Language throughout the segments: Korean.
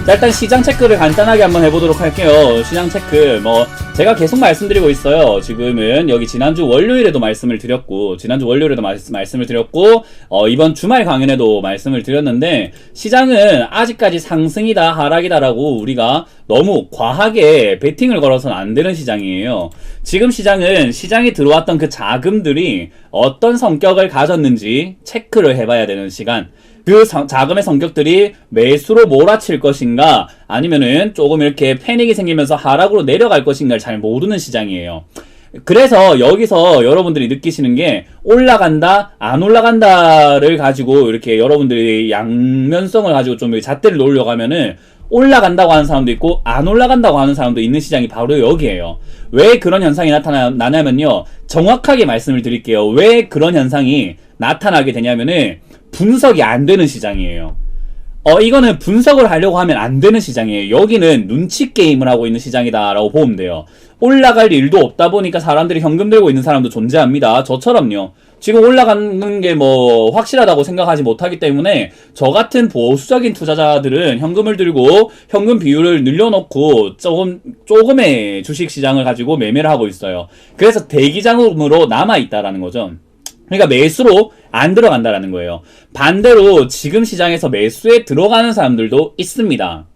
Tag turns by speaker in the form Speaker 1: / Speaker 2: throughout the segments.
Speaker 1: 자, 일단 시장 체크를 간단하게 한번 해보도록 할게요. 시장 체크, 제가 계속 말씀드리고 있어요. 지금은 여기 지난주 월요일에도 말씀을 드렸고, 이번 주말 강연에도 말씀을 드렸는데, 시장은 아직까지 상승이다, 하락이다라고 우리가 너무 과하게 베팅을 걸어서는 안 되는 시장이에요. 지금 시장은 시장에 들어왔던 그 자금들이 어떤 성격을 가졌는지 체크를 해봐야 되는 시간. 그 자금의 성격들이 매수로 몰아칠 것인가 아니면은 조금 이렇게 패닉이 생기면서 하락으로 내려갈 것인가를 잘 모르는 시장이에요. 그래서 여기서 여러분들이 느끼시는 게 올라간다 안 올라간다를 가지고 이렇게 여러분들이 양면성을 가지고 좀 잣대를 놓으려고 하면은 올라간다고 하는 사람도 있고 안 올라간다고 하는 사람도 있는 시장이 바로 여기에요. 왜 그런 현상이 나냐면요, 정확하게 말씀을 드릴게요. 왜 그런 현상이 나타나게 되냐면은 분석이 안 되는 시장이에요. 이거는 분석을 하려고 하면 안 되는 시장이에요. 여기는 눈치 게임을 하고 있는 시장이다라고 보면 돼요. 올라갈 일도 없다 보니까 사람들이 현금 들고 있는 사람도 존재합니다. 저처럼요. 지금 올라가는 게 확실하다고 생각하지 못하기 때문에 저 같은 보수적인 투자자들은 현금을 들고 현금 비율을 늘려놓고 조금의 주식 시장을 가지고 매매를 하고 있어요. 그래서 대기자금으로 남아있다라는 거죠. 그러니까 매수로 안 들어간다라는 거예요. 반대로 지금 시장에서 매수에 들어가는 사람들도 있습니다.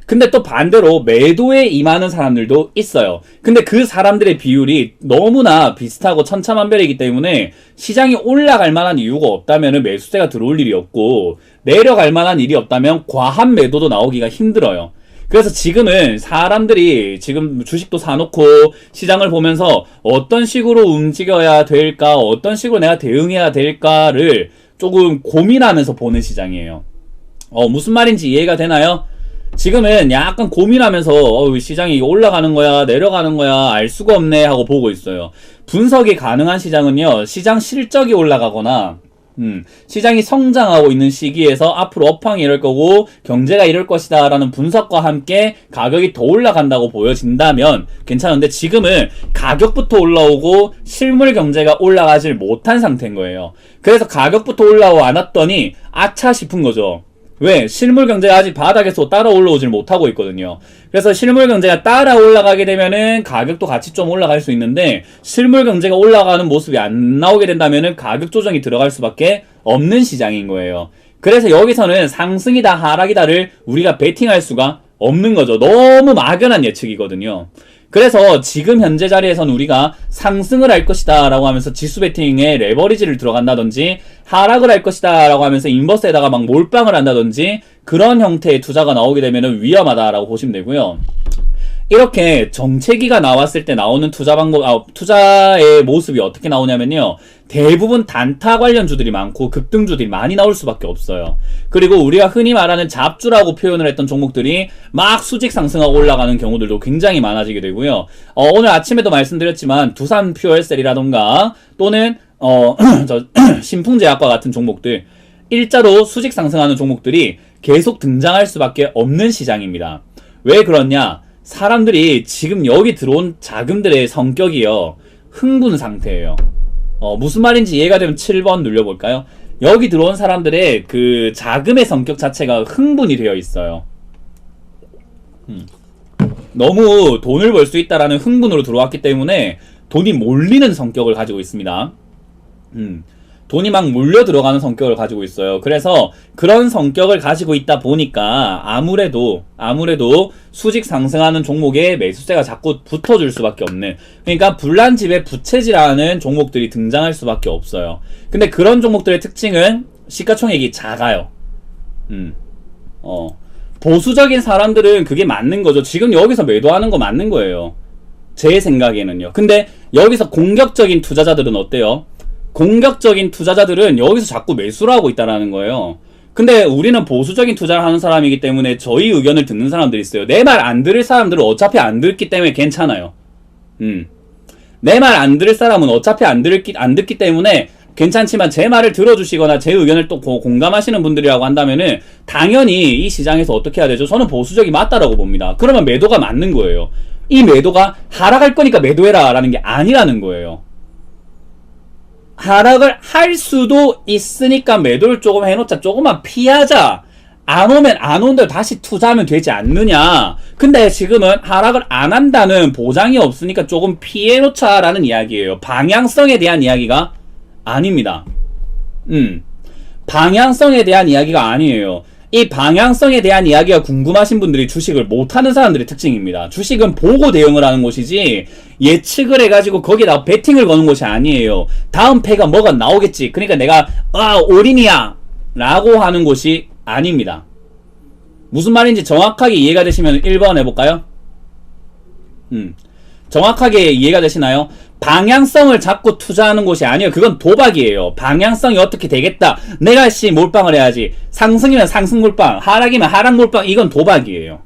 Speaker 1: 근데 또 반대로 매도에 임하는 사람들도 있어요. 근데 그 사람들의 비율이 너무나 비슷하고 천차만별이기 때문에 시장이 올라갈 만한 이유가 없다면 매수세가 들어올 일이 없고, 내려갈 만한 일이 없다면 과한 매도도 나오기가 힘들어요. 그래서 지금은 사람들이 지금 주식도 사놓고 시장을 보면서 어떤 식으로 움직여야 될까, 어떤 식으로 내가 대응해야 될까를 조금 고민하면서 보는 시장이에요. 무슨 말인지 이해가 되나요? 지금은 약간 고민하면서 시장이 올라가는 거야 내려가는 거야 알 수가 없네 하고 보고 있어요. 분석이 가능한 시장은요, 시장 실적이 올라가거나 시장이 성장하고 있는 시기에서 앞으로 업황이 이럴 거고 경제가 이럴 것이다 라는 분석과 함께 가격이 더 올라간다고 보여진다면 괜찮은데, 지금은 가격부터 올라오고 실물 경제가 올라가질 못한 상태인 거예요. 그래서 가격부터 올라오지 않았더니 아차 싶은 거죠. 왜? 실물 경제가 아직 바닥에서 따라 올라오질 못하고 있거든요. 그래서 실물 경제가 따라 올라가게 되면은 가격도 같이 좀 올라갈 수 있는데, 실물 경제가 올라가는 모습이 안 나오게 된다면은 가격 조정이 들어갈 수밖에 없는 시장인 거예요. 그래서 여기서는 상승이다 하락이다를 우리가 베팅할 수가 없는 거죠. 너무 막연한 예측이거든요. 그래서 지금 현재 자리에서는 우리가 상승을 할 것이다 라고 하면서 지수 베팅에 레버리지를 들어간다든지, 하락을 할 것이다 라고 하면서 인버스에다가 막 몰빵을 한다든지, 그런 형태의 투자가 나오게 되면 위험하다 라고 보시면 되고요. 이렇게 정체기가 나왔을 때 나오는 투자의 모습이 어떻게 나오냐면요, 대부분 단타 관련주들이 많고 급등주들이 많이 나올 수밖에 없어요. 그리고 우리가 흔히 말하는 잡주라고 표현을 했던 종목들이 막 수직 상승하고 올라가는 경우들도 굉장히 많아지게 되고요. 오늘 아침에도 말씀드렸지만 두산 퓨얼셀이라던가 또는 신풍제약과 같은 종목들, 일자로 수직 상승하는 종목들이 계속 등장할 수밖에 없는 시장입니다. 왜 그러냐? 사람들이 지금 여기 들어온 자금들의 성격이요, 흥분 상태예요. 무슨 말인지 이해가 되면 7번 눌려볼까요? 여기 들어온 사람들의 그 자금의 성격 자체가 흥분이 되어 있어요. 너무 돈을 벌 수 있다라는 흥분으로 들어왔기 때문에 돈이 몰리는 성격을 가지고 있습니다. 돈이 막 몰려 들어가는 성격을 가지고 있어요. 그래서 그런 성격을 가지고 있다 보니까 아무래도 수직 상승하는 종목에 매수세가 자꾸 붙어줄 수밖에 없는, 그러니까 불난집에 부채질하는 종목들이 등장할 수밖에 없어요. 근데 그런 종목들의 특징은 시가총액이 작아요. 보수적인 사람들은 그게 맞는 거죠. 지금 여기서 매도하는 거 맞는 거예요, 제 생각에는요. 근데 여기서 공격적인 투자자들은 어때요? 공격적인 투자자들은 여기서 자꾸 매수를 하고 있다라는 거예요. 근데 우리는 보수적인 투자를 하는 사람이기 때문에 저희 의견을 듣는 사람들이 있어요. 내 말 안 들을 사람들은 어차피 안 듣기 때문에 괜찮아요. 내 말 안 들을 사람은 어차피 안 듣기 때문에 괜찮지만, 제 말을 들어주시거나 제 의견을 또 공감하시는 분들이라고 한다면은 당연히 이 시장에서 어떻게 해야 되죠? 저는 보수적이 맞다라고 봅니다. 그러면 매도가 맞는 거예요. 이 매도가 하락할 거니까 매도해라 라는 게 아니라는 거예요. 하락을 할 수도 있으니까 매도를 조금 해놓자, 조금만 피하자, 안 오면 안 온 대로 다시 투자하면 되지 않느냐. 근데 지금은 하락을 안 한다는 보장이 없으니까 조금 피해놓자라는 이야기예요. 방향성에 대한 이야기가 아닙니다. 방향성에 대한 이야기가 아니에요. 이 방향성에 대한 이야기가 궁금하신 분들이 주식을 못하는 사람들의 특징입니다. 주식은 보고 대응을 하는 곳이지 예측을 해가지고 거기다 베팅을 거는 곳이 아니에요. 다음 패가 뭐가 나오겠지. 그러니까 내가 올인이야 라고 하는 곳이 아닙니다. 무슨 말인지 정확하게 이해가 되시면 1번 해볼까요? 정확하게 이해가 되시나요? 방향성을 잡고 투자하는 곳이 아니에요. 그건 도박이에요. 방향성이 어떻게 되겠다. 내가 몰빵을 해야지. 상승이면 상승 몰빵, 하락이면 하락 몰빵. 이건 도박이에요.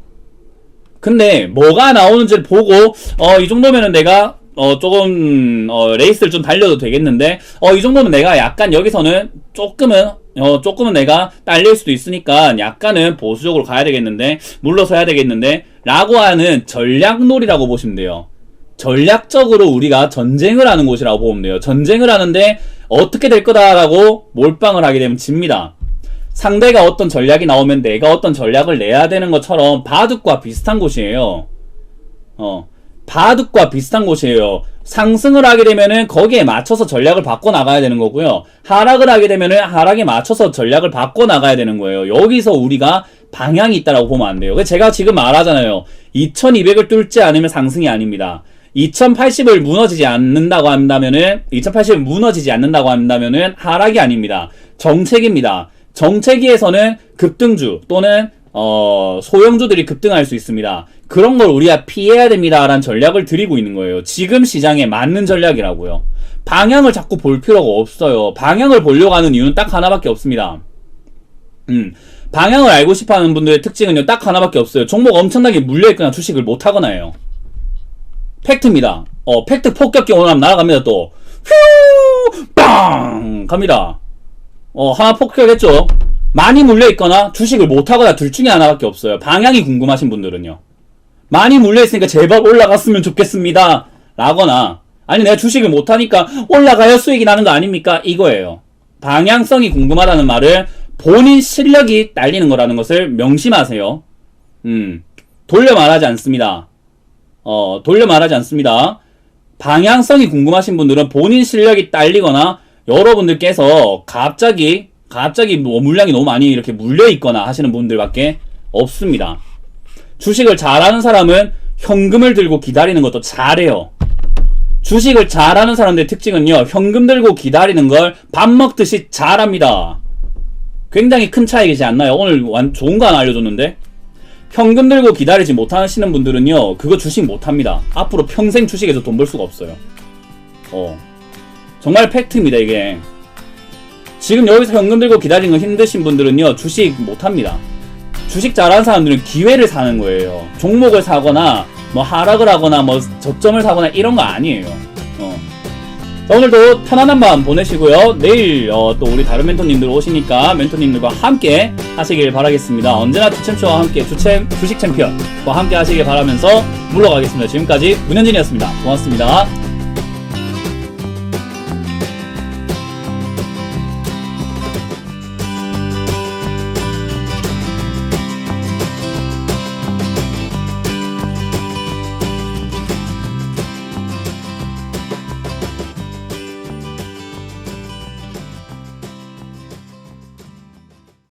Speaker 1: 근데 뭐가 나오는지를 보고 이 정도면은 내가 조금 레이스를 좀 달려도 되겠는데 이 정도면 내가 약간 여기서는 조금은 내가 딸릴 수도 있으니까 약간은 보수적으로 가야 되겠는데 물러서야 되겠는데 라고 하는 전략놀이라고 보시면 돼요. 전략적으로 우리가 전쟁을 하는 곳이라고 보면 돼요. 전쟁을 하는데 어떻게 될 거다라고 몰빵을 하게 되면 집니다. 상대가 어떤 전략이 나오면 내가 어떤 전략을 내야 되는 것처럼 바둑과 비슷한 곳이에요. 바둑과 비슷한 곳이에요. 상승을 하게 되면은 거기에 맞춰서 전략을 바꿔 나가야 되는 거고요. 하락을 하게 되면은 하락에 맞춰서 전략을 바꿔 나가야 되는 거예요. 여기서 우리가 방향이 있다라고 보면 안 돼요. 제가 지금 말하잖아요. 2200을 뚫지 않으면 상승이 아닙니다. 2080을 무너지지 않는다고 한다면은 2080을 무너지지 않는다고 한다면은 하락이 아닙니다. 정체기입니다. 정체기에서는 급등주 또는 소형주들이 급등할 수 있습니다. 그런 걸 우리가 피해야 됩니다 라는 전략을 드리고 있는 거예요. 지금 시장에 맞는 전략이라고요. 방향을 자꾸 볼 필요가 없어요. 방향을 보려고 하는 이유는 딱 하나밖에 없습니다. 방향을 알고 싶어하는 분들의 특징은요 딱 하나밖에 없어요. 종목 엄청나게 물려있거나 주식을 못하거나 해요. 팩트입니다. 팩트 폭격기 오늘 한번 날아갑니다. 또 휴! 빵! 갑니다. 하나 폭격했죠. 많이 물려있거나 주식을 못하거나 둘 중에 하나밖에 없어요. 방향이 궁금하신 분들은요. 많이 물려있으니까 제발 올라갔으면 좋겠습니다 라거나 아니 내가 주식을 못하니까 올라가야 수익이 나는 거 아닙니까? 이거예요. 방향성이 궁금하다는 말을 본인 실력이 딸리는 거라는 것을 명심하세요. 돌려 말하지 않습니다. 돌려 말하지 않습니다. 방향성이 궁금하신 분들은 본인 실력이 딸리거나 여러분들께서 갑자기 뭐 물량이 너무 많이 이렇게 물려있거나 하시는 분들밖에 없습니다. 주식을 잘하는 사람은 현금을 들고 기다리는 것도 잘해요. 주식을 잘하는 사람들의 특징은요, 현금 들고 기다리는 걸 밥 먹듯이 잘합니다. 굉장히 큰 차이이지 않나요? 오늘 좋은 거 하나 알려줬는데? 현금 들고 기다리지 못하시는 분들은요, 그거 주식 못합니다. 앞으로 평생 주식에서 돈 벌 수가 없어요. 정말 팩트입니다, 이게. 지금 여기서 현금 들고 기다리는 거 힘드신 분들은요, 주식 못합니다. 주식 잘하는 사람들은 기회를 사는 거예요. 종목을 사거나, 뭐 하락을 하거나, 뭐 저점을 사거나 이런 거 아니에요. 자, 오늘도 편안한 밤 보내시고요. 내일 또 우리 다른 멘토님들 오시니까 멘토님들과 함께 하시길 바라겠습니다. 언제나 주챔쇼와 함께 주식 챔피언과 함께 하시길 바라면서 물러가겠습니다. 지금까지 문현진이었습니다. 고맙습니다.